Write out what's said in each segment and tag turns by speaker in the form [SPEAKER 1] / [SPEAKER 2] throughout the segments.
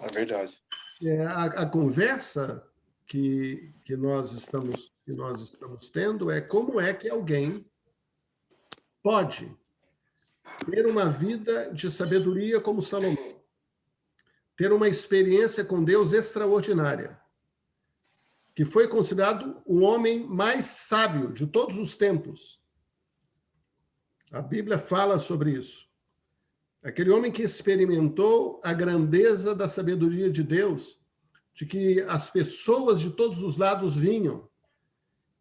[SPEAKER 1] É verdade.
[SPEAKER 2] A conversa que nós estamos tendo é como é que alguém pode ter uma vida de sabedoria como Salomão, ter uma experiência com Deus extraordinária, que foi considerado o homem mais sábio de todos os tempos. A Bíblia fala sobre isso. Aquele homem que experimentou a grandeza da sabedoria de Deus, de que as pessoas de todos os lados vinham.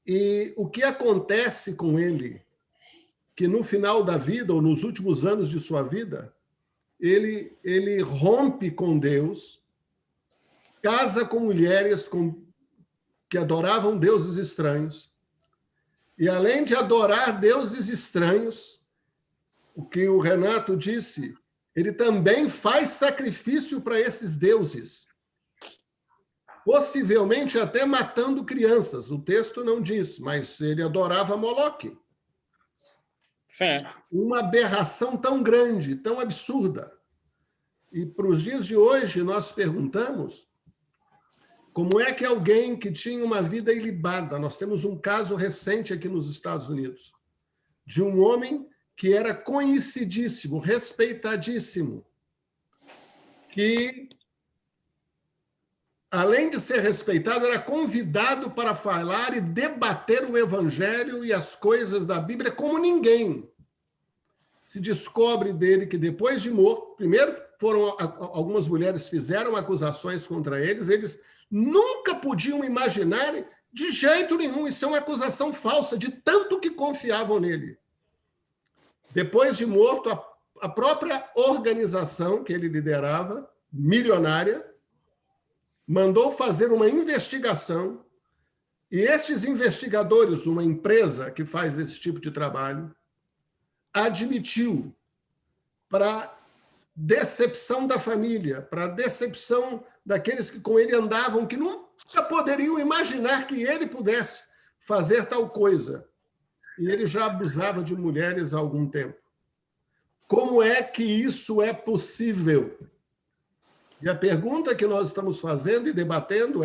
[SPEAKER 2] E o que acontece com ele, que no final da vida, ou nos últimos anos de sua vida, ele rompe com Deus, casa com mulheres que adoravam deuses estranhos, e além de adorar deuses estranhos, o que o Renato disse, ele também faz sacrifício para esses deuses, possivelmente até matando crianças. O texto não diz, mas ele adorava Moloque.
[SPEAKER 3] Sim.
[SPEAKER 2] Uma aberração tão grande, tão absurda. E para os dias de hoje, nós perguntamos como é que alguém que tinha uma vida ilibada, nós temos um caso recente aqui nos Estados Unidos, de um homem que era conhecidíssimo, respeitadíssimo, que, além de ser respeitado, era convidado para falar e debater o Evangelho e as coisas da Bíblia como ninguém. Se descobre dele que depois de morto, primeiro algumas mulheres fizeram acusações contra eles nunca podiam imaginar de jeito nenhum, isso é uma acusação falsa, de tanto que confiavam nele. Depois de morto, a própria organização que ele liderava, milionária, mandou fazer uma investigação, e estes investigadores, uma empresa que faz esse tipo de trabalho, admitiu, para decepção da família, para decepção daqueles que com ele andavam, que nunca poderiam imaginar que ele pudesse fazer tal coisa. E ele já abusava de mulheres há algum tempo. Como é que isso é possível? E a pergunta que nós estamos fazendo e debatendo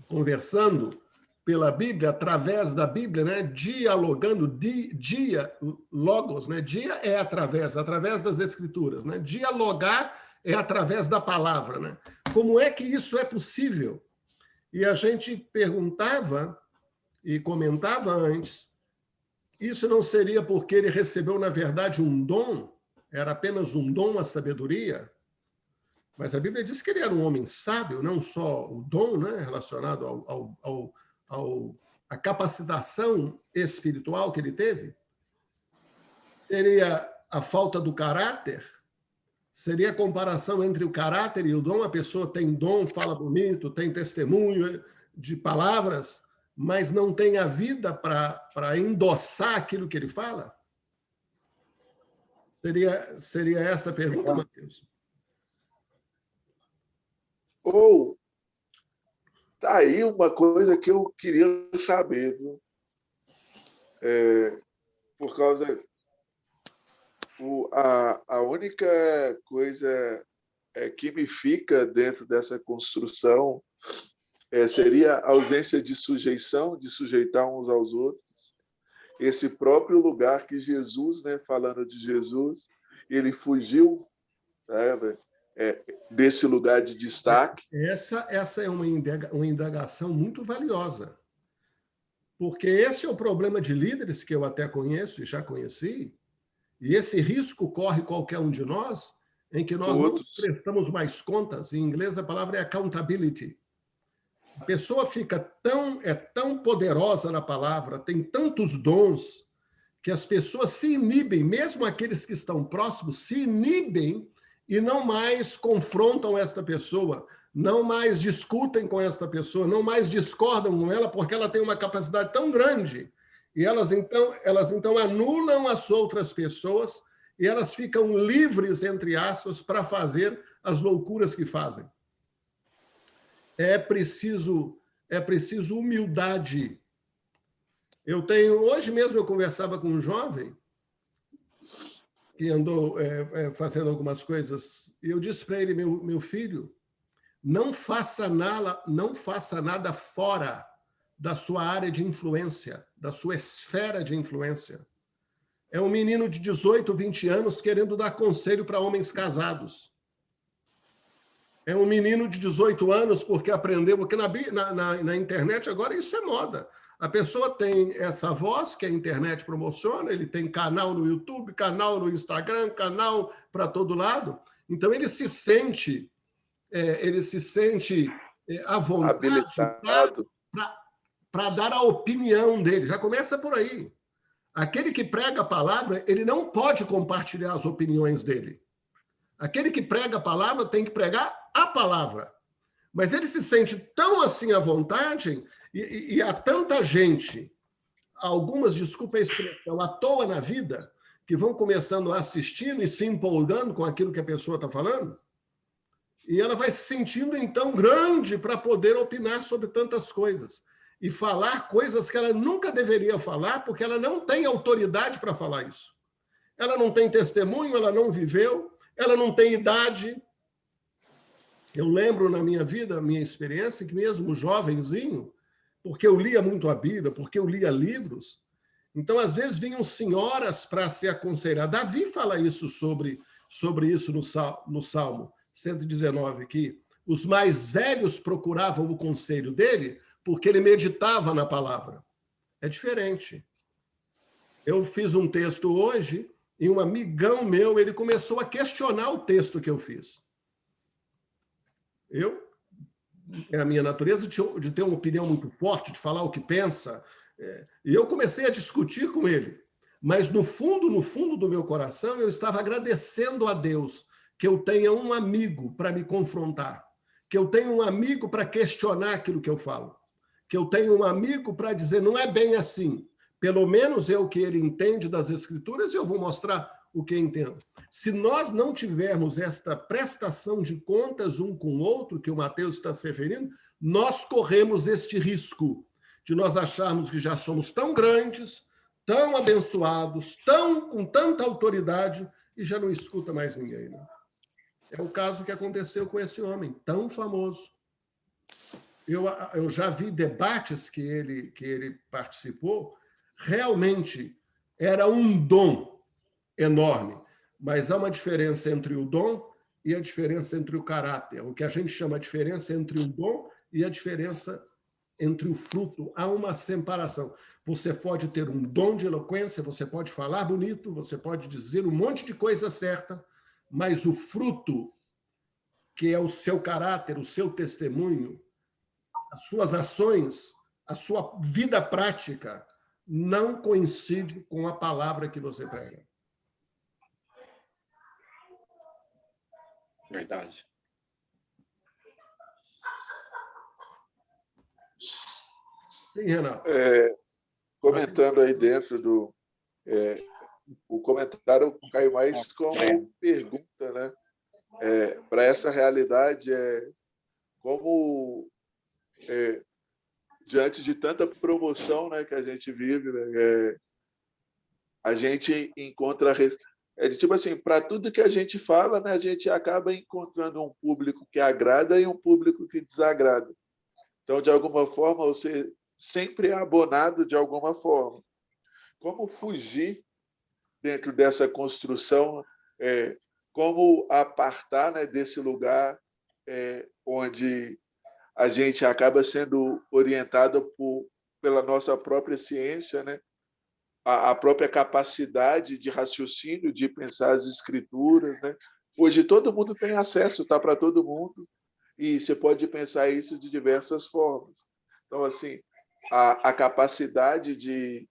[SPEAKER 2] conversando pela Bíblia, através da Bíblia, né? Dialogando, dia, logos, né? Dia é através das Escrituras, né? Dialogar é através da palavra, né? Como é que isso é possível? E a gente perguntava e comentava antes, isso não seria porque ele recebeu, na verdade, um dom? Era apenas um dom, a sabedoria? Mas a Bíblia diz que ele era um homem sábio, não só o dom, né? Relacionado à capacitação espiritual que ele teve? Seria a falta do caráter? Seria a comparação entre o caráter e o dom? A pessoa tem dom, fala bonito, tem testemunho de palavras, mas não tem a vida para endossar aquilo que ele fala? Seria esta a pergunta, Matheus?
[SPEAKER 4] Ou tá aí uma coisa que eu queria saber, viu? Por causa a única coisa que me fica dentro dessa construção seria a ausência de sujeição, de sujeitar uns aos outros. Esse próprio lugar que Jesus, né, falando de Jesus, ele fugiu, né, desse lugar de destaque.
[SPEAKER 2] Essa é uma indagação muito valiosa, porque esse é o problema de líderes que eu até conheço e já conheci, e esse risco corre qualquer um de nós, em que nós não prestamos mais contas. Em inglês a palavra é accountability. A pessoa fica tão poderosa na palavra, tem tantos dons, que as pessoas se inibem, mesmo aqueles que estão próximos, se inibem e não mais confrontam esta pessoa, não mais discutem com esta pessoa, não mais discordam com ela, porque ela tem uma capacidade tão grande. E elas então anulam as outras pessoas e elas ficam livres, entre aspas, para fazer as loucuras que fazem. É preciso humildade. Hoje mesmo eu conversava com um jovem que andou fazendo algumas coisas, e eu disse para ele, meu filho, não faça nada fora da sua área de influência, da sua esfera de influência. É um menino de 18, 20 anos querendo dar conselho para homens casados. É um menino de 18 anos porque aprendeu, porque na internet agora isso é moda. A pessoa tem essa voz que a internet promociona, ele tem canal no YouTube, canal no Instagram, canal para todo lado. Então, ele se sente à vontade
[SPEAKER 4] habilitado
[SPEAKER 2] para dar a opinião dele. Já começa por aí. Aquele que prega a palavra, ele não pode compartilhar as opiniões dele. Aquele que prega a palavra tem que pregar a palavra. Mas ele se sente tão assim à vontade e há tanta gente, algumas, desculpa a expressão, à toa na vida, que vão começando a assistindo e se empolgando com aquilo que a pessoa está falando, e ela vai se sentindo, então, grande para poder opinar sobre tantas coisas e falar coisas que ela nunca deveria falar, porque ela não tem autoridade para falar isso. Ela não tem testemunho, ela não viveu, ela não tem idade. Eu lembro na minha vida, a minha experiência, que mesmo jovenzinho, porque eu lia muito a Bíblia, porque eu lia livros, então, às vezes, vinham senhoras para se aconselhar. Davi fala isso sobre isso no Salmo 119, que os mais velhos procuravam o conselho dele porque ele meditava na palavra. É diferente. Eu fiz um texto hoje e um amigão meu, ele começou a questionar o texto que eu fiz. É a minha natureza de ter uma opinião muito forte, de falar o que pensa, e eu comecei a discutir com ele. Mas, no fundo do meu coração, eu estava agradecendo a Deus que eu tenha um amigo para me confrontar, que eu tenha um amigo para questionar aquilo que eu falo, que eu tenha um amigo para dizer, não é bem assim. Pelo menos o que ele entende das Escrituras, eu vou mostrar o que entendo. Se nós não tivermos esta prestação de contas um com o outro, que o Mateus está se referindo, nós corremos este risco de nós acharmos que já somos tão grandes, tão abençoados, com tanta autoridade, e já não escuta mais ninguém. Né? É o caso que aconteceu com esse homem, tão famoso. Eu já vi debates que ele participou, realmente era um dom enorme, mas há uma diferença entre o dom e a diferença entre o caráter. O que a gente chama de diferença entre o dom e a diferença entre o fruto. Há uma separação. Você pode ter um dom de eloquência, você pode falar bonito, você pode dizer um monte de coisa certa, mas o fruto, que é o seu caráter, o seu testemunho, as suas ações, a sua vida prática, não coincide com a palavra que você prega.
[SPEAKER 3] Verdade.
[SPEAKER 2] Sim, Renato.
[SPEAKER 4] Comentando aí dentro do... o comentário cai mais como pergunta, né? Para essa realidade, como diante de tanta promoção, né, que a gente vive, né, a gente encontra... tipo assim, para tudo que a gente fala, né, a gente acaba encontrando um público que agrada e um público que desagrada. Então, de alguma forma, você sempre é abonado de alguma forma. Como fugir dentro dessa construção? Como apartar, né, desse lugar onde a gente acaba sendo orientado pela nossa própria ciência, né? A própria capacidade de raciocínio, de pensar as escrituras, né? Hoje todo mundo tem acesso, está para todo mundo, e você pode pensar isso de diversas formas. Então, assim, a capacidade de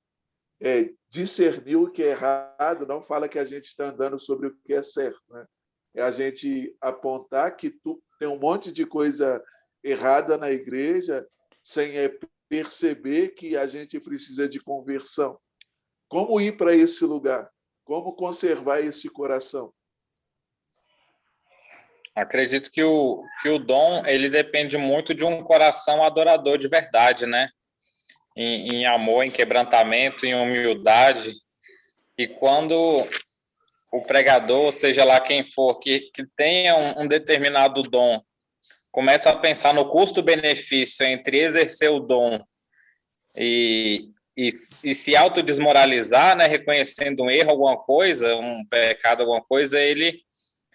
[SPEAKER 4] discernir o que é errado não fala que a gente está andando sobre o que é certo, né? É a gente apontar que tem um monte de coisa errada na igreja sem perceber que a gente precisa de conversão. Como ir para esse lugar? Como conservar esse coração?
[SPEAKER 3] Acredito que o dom ele depende muito de um coração adorador de verdade, né? Em amor, em quebrantamento, em humildade. E quando o pregador, seja lá quem for, que tenha um determinado dom, começa a pensar no custo-benefício entre exercer o dom e se autodesmoralizar, né, reconhecendo um erro, alguma coisa, um pecado, alguma coisa,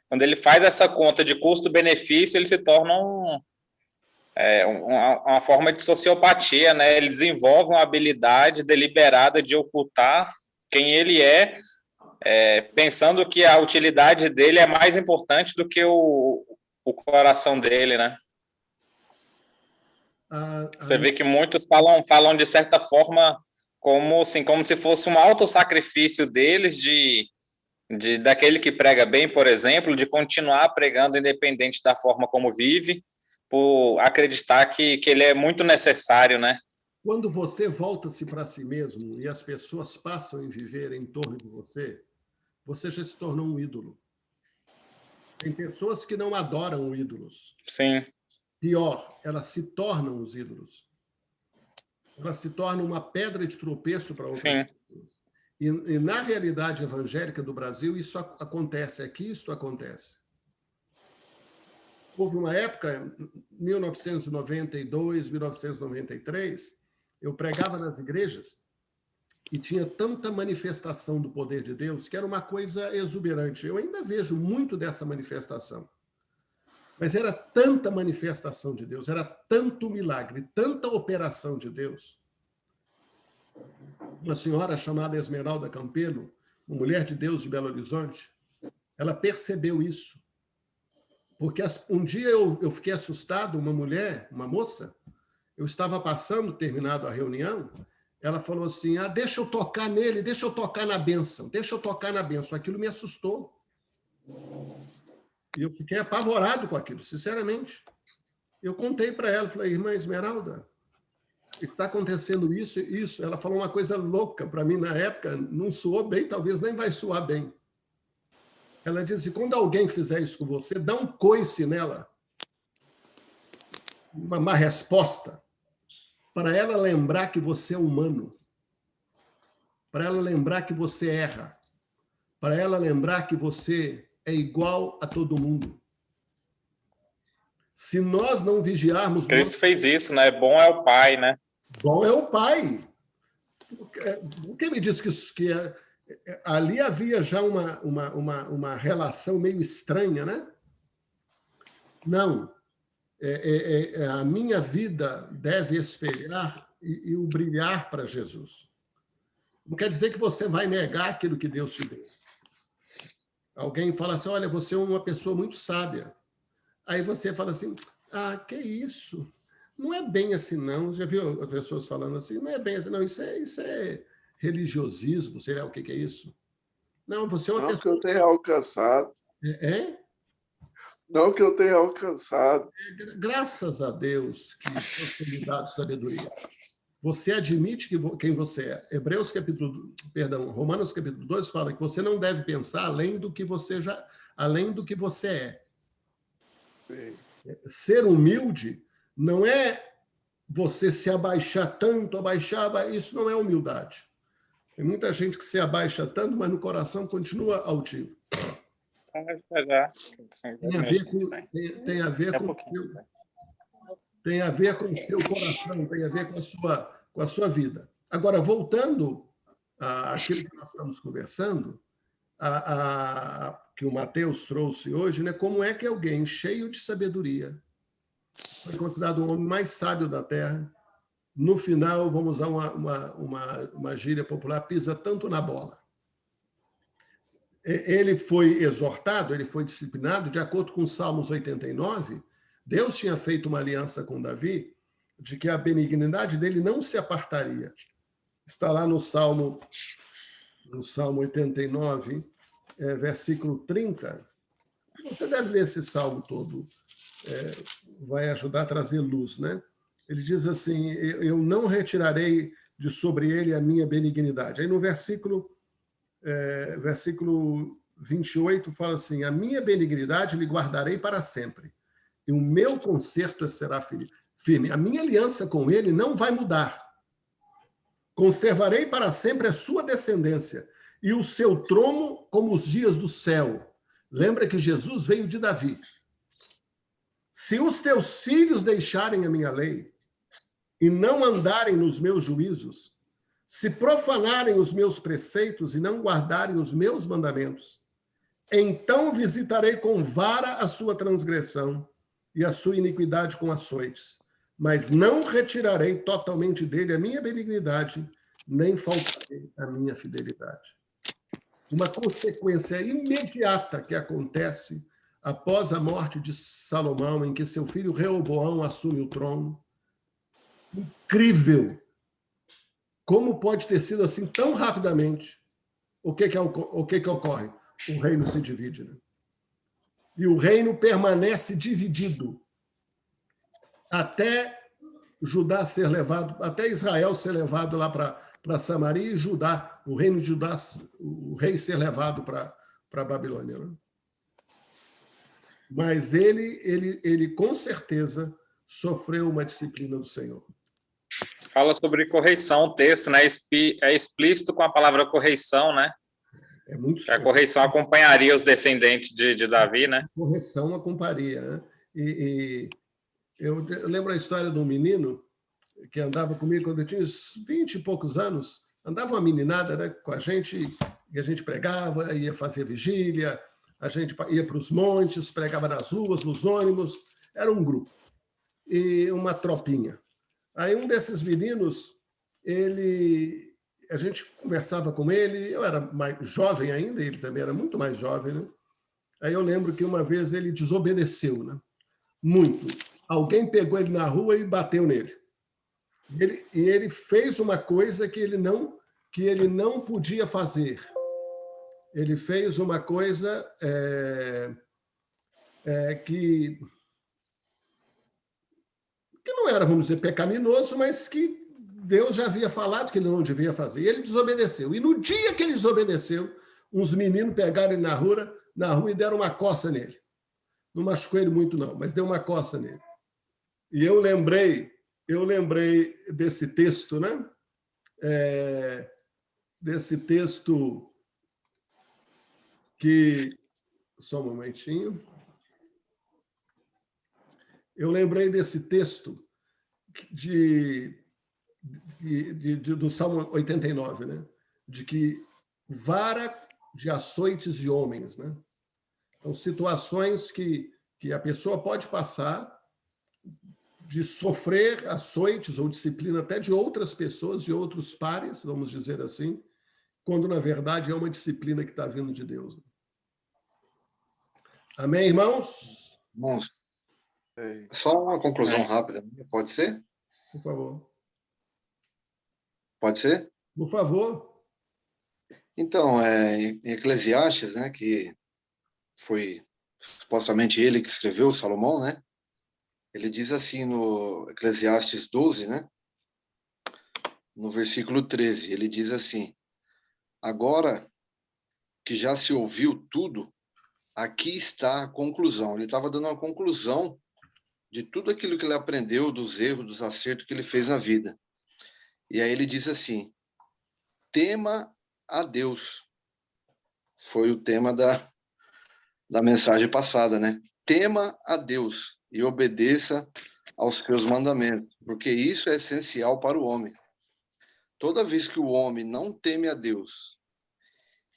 [SPEAKER 3] quando ele faz essa conta de custo-benefício, ele se torna uma forma de sociopatia, né? Ele desenvolve uma habilidade deliberada de ocultar quem ele é, pensando que a utilidade dele é mais importante do que o coração dele, né? Você vê que muitos falam de certa forma como se fosse um autossacrifício deles daquele que prega bem, por exemplo, de continuar pregando independente da forma como vive, por acreditar que ele é muito necessário, né?
[SPEAKER 2] Quando você volta-se para si mesmo e as pessoas passam a viver em torno de você, você já se tornou um ídolo. Tem pessoas que não adoram ídolos.
[SPEAKER 3] Sim.
[SPEAKER 2] Pior, elas se tornam os ídolos. Elas se tornam uma pedra de tropeço para outras pessoas. E na realidade evangélica do Brasil, isso acontece. Aqui isso acontece. Houve uma época, 1992, 1993, eu pregava nas igrejas e tinha tanta manifestação do poder de Deus que era uma coisa exuberante. Eu ainda vejo muito dessa manifestação. Mas era tanta manifestação de Deus, era tanto milagre, tanta operação de Deus. Uma senhora chamada Esmeralda Campelo, uma mulher de Deus de Belo Horizonte, ela percebeu isso. Porque um dia eu fiquei assustado, uma mulher, uma moça, eu estava passando, terminado a reunião, ela falou assim, deixa eu tocar nele, deixa eu tocar na bênção, deixa eu tocar na bênção. Aquilo me assustou. E eu fiquei apavorado com aquilo, sinceramente. Eu contei para ela, falei, irmã Esmeralda, está acontecendo isso e isso. Ela falou uma coisa louca para mim na época, não soou bem, talvez nem vai soar bem. Ela disse, quando alguém fizer isso com você, dá um coice nela. Uma resposta. Para ela lembrar que você é humano. Para ela lembrar que você erra. Para ela lembrar que você é igual a todo mundo. Se nós não vigiarmos...
[SPEAKER 3] Cristo fez isso, né? Bom é o Pai, né?
[SPEAKER 2] Bom é o Pai. O que me disse que ali havia já uma relação meio estranha, né? Não. A minha vida deve espelhar e o brilhar para Jesus. Não quer dizer que você vai negar aquilo que Deus te deu. Alguém fala assim, olha, você é uma pessoa muito sábia. Aí você fala assim, que isso? Não é bem assim, não. Já viu as pessoas falando assim? Não é bem assim, não. Isso é religiosismo, sei lá o que é isso. Não, você é uma pessoa...
[SPEAKER 4] Não que eu tenha alcançado. Não que eu tenha alcançado.
[SPEAKER 2] Graças a Deus que você lhe dá sabedoria. Você admite quem você é. Romanos capítulo 2 fala que você não deve pensar além do que você é.
[SPEAKER 4] Sim.
[SPEAKER 2] Ser humilde não é você se abaixar tanto, isso não é humildade. Tem muita gente que se abaixa tanto, mas no coração continua altivo. Tem a ver com o seu coração, tem a ver com a sua vida. Agora, voltando àquilo que nós estamos conversando, que o Mateus trouxe hoje, né? Como é que alguém cheio de sabedoria foi considerado o homem mais sábio da Terra? No final, vamos usar uma gíria popular, pisa tanto na bola. Ele foi exortado, ele foi disciplinado, de acordo com Salmos 89, Deus tinha feito uma aliança com Davi, de que a benignidade dele não se apartaria. Está lá no Salmo 89, versículo 30. Você deve ler esse salmo todo, vai ajudar a trazer luz, né? Ele diz assim, eu não retirarei de sobre ele a minha benignidade. Aí no versículo 28 fala assim, a minha benignidade lhe guardarei para sempre, e o meu conserto será firme. A minha aliança com ele não vai mudar. Conservarei para sempre a sua descendência, e o seu trono como os dias do céu. Lembra que Jesus veio de Davi. Se os teus filhos deixarem a minha lei e não andarem nos meus juízos, se profanarem os meus preceitos e não guardarem os meus mandamentos, então visitarei com vara a sua transgressão e a sua iniquidade com açoites, mas não retirarei totalmente dele a minha benignidade, nem faltarei a minha fidelidade. Uma consequência imediata que acontece após a morte de Salomão, em que seu filho Reoboão assume o trono. Incrível! Como pode ter sido assim tão rapidamente? O que ocorre? O reino se divide, né? E o reino permanece dividido até Judá ser levado, até Israel ser levado lá para Samaria e Judá, o reino de Judá, o rei ser levado para a Babilônia, né? Mas ele com certeza sofreu uma disciplina do Senhor.
[SPEAKER 3] Fala sobre correição, o texto, né? É explícito com a palavra correição, né?
[SPEAKER 2] É muito
[SPEAKER 3] a correição acompanharia os descendentes de Davi, né?
[SPEAKER 2] A correção acompanharia, né? Eu lembro a história de um menino que andava comigo quando eu tinha uns 20 e poucos anos. Andava uma meninada, né, com a gente, e a gente pregava, ia fazer vigília, a gente ia para os montes, pregava nas ruas, nos ônibus. Era um grupo e uma tropinha. Aí um desses meninos, a gente conversava com ele, eu era mais jovem ainda, ele também era muito mais jovem, né? Aí eu lembro que uma vez ele desobedeceu, né? Muito. Alguém pegou ele na rua e bateu nele. Ele fez uma coisa que ele não podia fazer. Ele fez uma coisa que não era, vamos dizer, pecaminoso, mas que Deus já havia falado que ele não devia fazer. E ele desobedeceu. E no dia que ele desobedeceu, uns meninos pegaram ele na rua e deram uma coça nele. Não machucou ele muito, não, mas deu uma coça nele. E eu lembrei desse texto, né? Desse texto que... Só um momentinho. Eu lembrei desse texto do Salmo 89, né? De que vara de açoites de homens, né? São situações que a pessoa pode passar de sofrer açoites ou disciplina até de outras pessoas, de outros pares, vamos dizer assim, quando, na verdade, é uma disciplina que está vindo de Deus. Amém, irmãos?
[SPEAKER 1] Irmãos, só uma conclusão rápida, pode ser?
[SPEAKER 2] Por favor.
[SPEAKER 1] Pode ser?
[SPEAKER 2] Por favor.
[SPEAKER 1] Então, em Eclesiastes, né, que foi supostamente ele que escreveu, Salomão, né? Ele diz assim no Eclesiastes 12, né? No versículo 13, ele diz assim: agora que já se ouviu tudo, aqui está a conclusão. Ele estava dando uma conclusão de tudo aquilo que ele aprendeu, dos erros, dos acertos que ele fez na vida. E aí ele diz assim: tema a Deus. Foi o tema da mensagem passada, né? Tema a Deus e obedeça aos seus mandamentos, porque isso é essencial para o homem. Toda vez que o homem não teme a Deus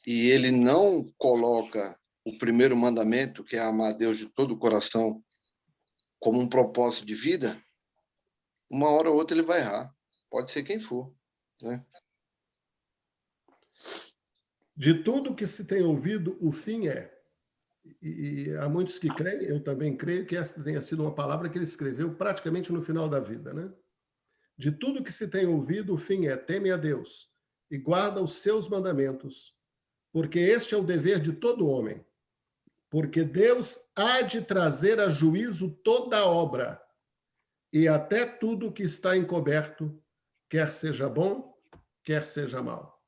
[SPEAKER 1] e ele não coloca o primeiro mandamento, que é amar a Deus de todo o coração, como um propósito de vida, uma hora ou outra ele vai errar. Pode ser quem for, né?
[SPEAKER 2] De tudo que se tem ouvido, o fim é. E há muitos que creem, eu também creio, que essa tenha sido uma palavra que ele escreveu praticamente no final da vida, né? De tudo que se tem ouvido, o fim é: teme a Deus e guarda os seus mandamentos, porque este é o dever de todo homem. Porque Deus há de trazer a juízo toda obra, e até tudo que está encoberto, quer seja bom, quer seja mal.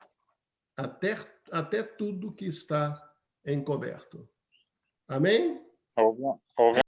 [SPEAKER 2] Até tudo que está encoberto. Amém?
[SPEAKER 3] Houve